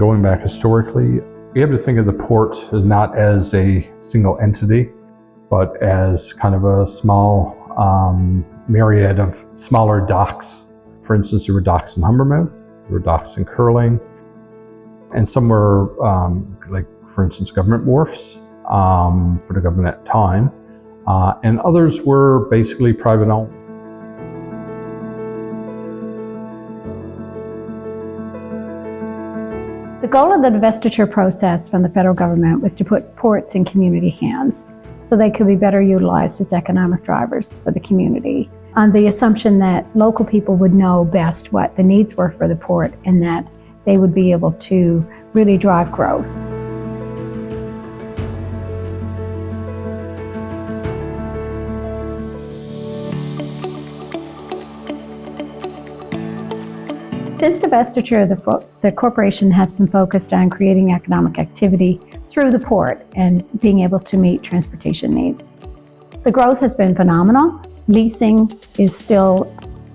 Going back historically, we have to think of the port not as a single entity, but as kind of a small myriad of smaller docks. For instance, there were docks in Humbermouth, there were docks in Curling, and some were, like, for instance, government wharfs for the government at the time, and others were basically private owned. The goal of the divestiture process from the federal government was to put ports in community hands so they could be better utilized as economic drivers for the community, on the assumption that local people would know best what the needs were for the port and that they would be able to really drive growth. Since divestiture, the corporation has been focused on creating economic activity through the port and being able to meet transportation needs. The growth has been phenomenal. Leasing is still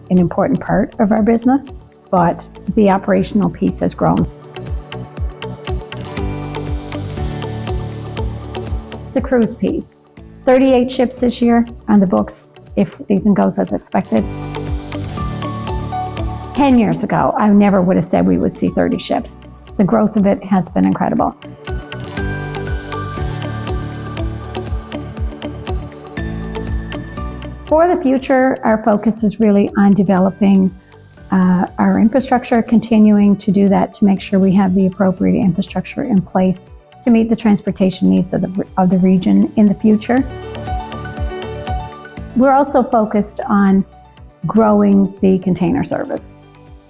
an important part of our business, but the operational piece has grown. The cruise piece, 38 ships this year on the books if season goes as expected. 10 years ago, I never would have said we would see 30 ships. The growth of it has been incredible. For the future, our focus is really on developing our infrastructure, continuing to do that to make sure we have the appropriate infrastructure in place to meet the transportation needs of the region in the future. We're also focused on growing the container service.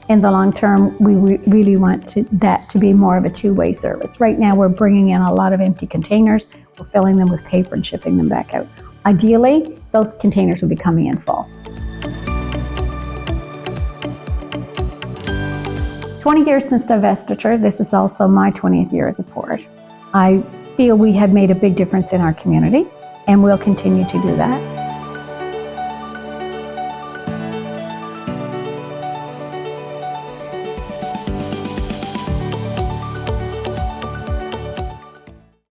In the long term, we really want that to be more of a two-way service. Right now, we're bringing in a lot of empty containers, we're filling them with paper and shipping them back out. Ideally, those containers will be coming in full. 20 years since divestiture, this is also my 20th year at the port. I feel we have made a big difference in our community, and we'll continue to do that.